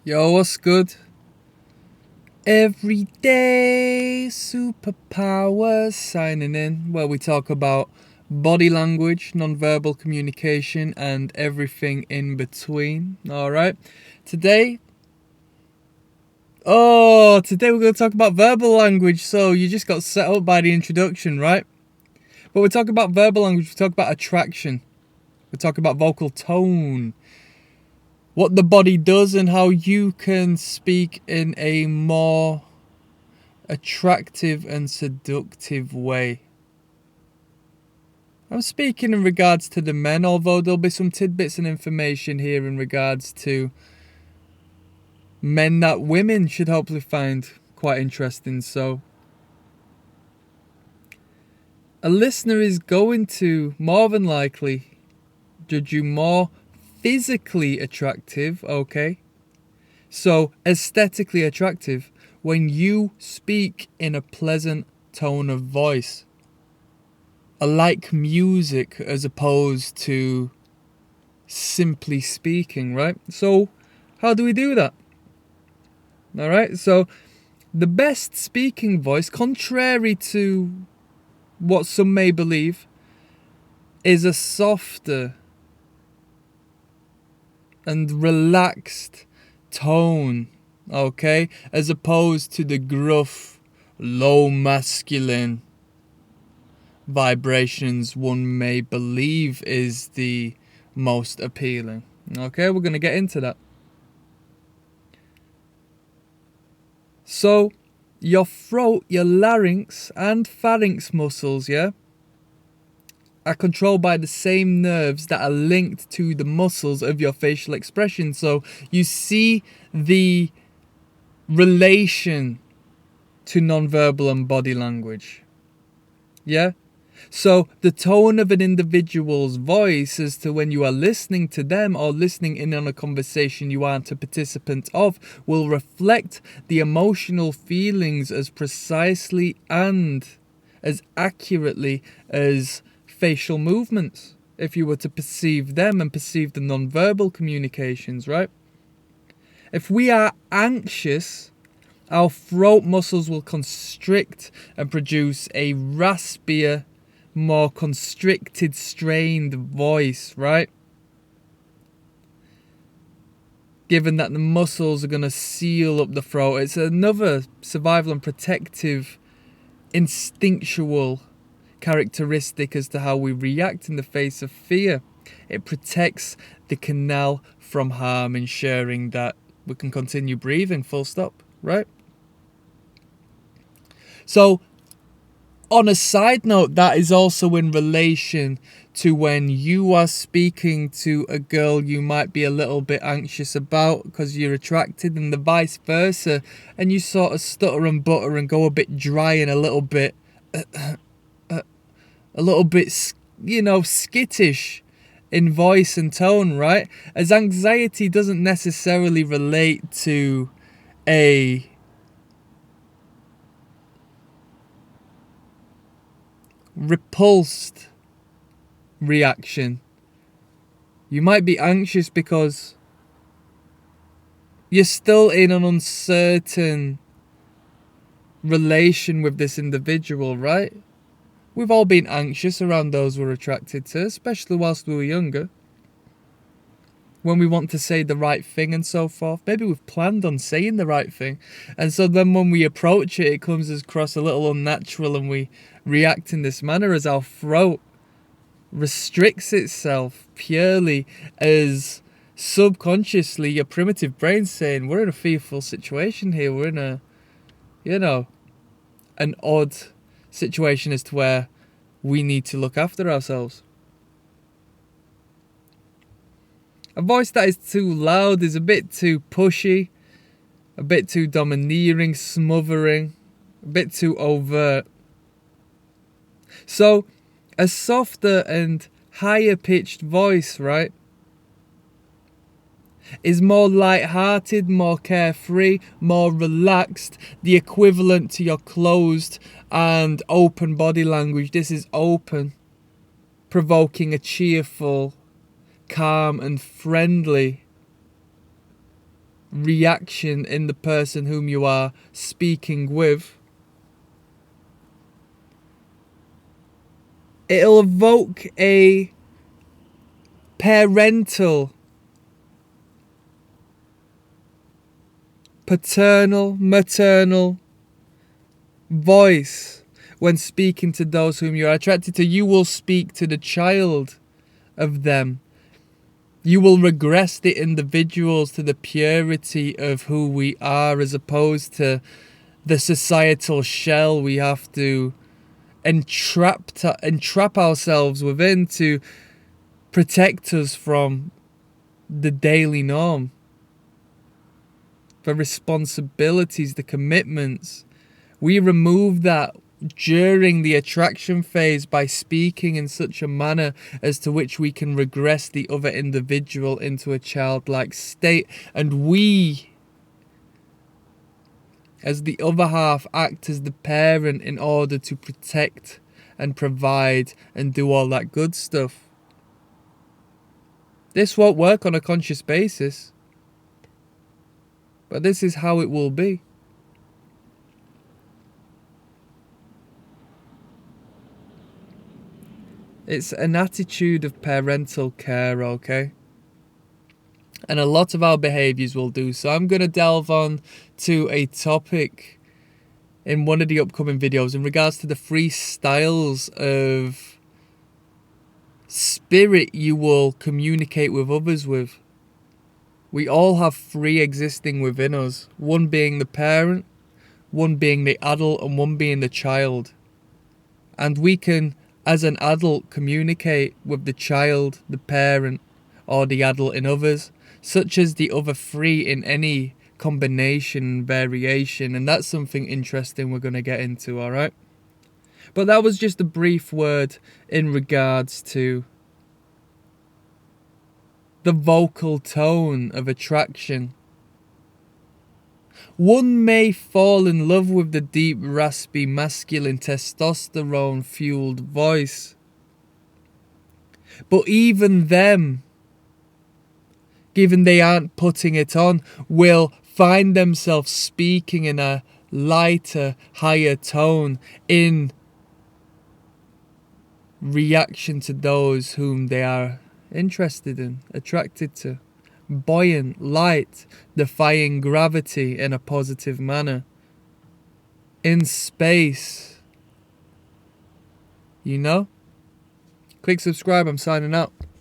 Yo, what's good? Everyday Superpower signing in, where we talk about body language, non-verbal communication, and everything in between. Alright, today we're going to talk about verbal language. So you just got set up by the introduction, right? But we talk about verbal language, we talk about attraction, we talk about vocal tone, what the body does, and how you can speak in a more attractive and seductive way. I'm speaking in regards to the men, although there'll be some tidbits and information here in regards to men that women should hopefully find quite interesting. So a listener is going to more than likely judge you more physically attractive, okay? So aesthetically attractive when you speak in a pleasant tone of voice. Like music as opposed to simply speaking, right? So how do we do that? Alright, so the best speaking voice, contrary to what some may believe, is a softer and relaxed tone, okay, as opposed to the gruff, low masculine vibrations one may believe is the most appealing. Okay, we're going to get into that. So your throat, your larynx and pharynx muscles, yeah, are controlled by the same nerves that are linked to the muscles of your facial expression. So you see the relation to non-verbal and body language. Yeah? So the tone of an individual's voice as to when you are listening to them or listening in on a conversation you aren't a participant of will reflect the emotional feelings as precisely and as accurately as facial movements, if you were to perceive them and perceive the non-verbal communications, right? If we are anxious, our throat muscles will constrict and produce a raspier, more constricted, strained voice, right? Given that the muscles are going to seal up the throat, it's another survival and protective, instinctual characteristic as to how we react in the face of fear. It protects the canal from harm, ensuring that we can continue breathing, full stop, right? So, on a side note, that is also in relation to when you are speaking to a girl you might be a little bit anxious about because you're attracted, and the vice versa, and you sort of stutter and butter and go a bit dry and a little bit, skittish in voice and tone, right? As anxiety doesn't necessarily relate to a repulsed reaction. You might be anxious because you're still in an uncertain relation with this individual, right? We've all been anxious around those we're attracted to, especially whilst we were younger. When we want to say the right thing and so forth. Maybe we've planned on saying the right thing. And so then when we approach it, it comes across a little unnatural and we react in this manner as our throat restricts itself purely as subconsciously your primitive brain saying, we're in a fearful situation here. We're in a, an odd situation as to where we need to look after ourselves. A voice that is too loud is a bit too pushy, a bit too domineering, smothering, a bit too overt. So, a softer and higher pitched voice, right, is more light-hearted, more carefree, more relaxed, the equivalent to your closed and open body language. This is open, provoking a cheerful, calm and friendly reaction in the person whom you are speaking with. It'll evoke a parental, paternal, maternal voice when speaking to those whom you are attracted to. You will speak to the child of them. You will regress the individuals to the purity of who we are, as opposed to the societal shell we have to entrap ourselves within to protect us from the daily norm, the responsibilities, the commitments. We remove that during the attraction phase by speaking in such a manner as to which we can regress the other individual into a childlike state, and we, as the other half, act as the parent in order to protect and provide and do all that good stuff. This won't work on a conscious basis, but this is how it will be. It's an attitude of parental care, okay? And a lot of our behaviours will do so. I'm going to delve on to a topic in one of the upcoming videos in regards to the three styles of spirit you will communicate with others with. We all have three existing within us. One being the parent, one being the adult, and one being the child. And we can, as an adult, communicate with the child, the parent, or the adult in others, such as the other three in any combination, variation, and that's something interesting we're going to get into, alright? But that was just a brief word in regards to the vocal tone of attraction. One may fall in love with the deep, raspy, masculine, testosterone-fueled voice. But even them, given they aren't putting it on, will find themselves speaking in a lighter, higher tone in reaction to those whom they are interested in, attracted to. Buoyant, light, defying gravity in a positive manner. In space. You know? Click subscribe, I'm signing out.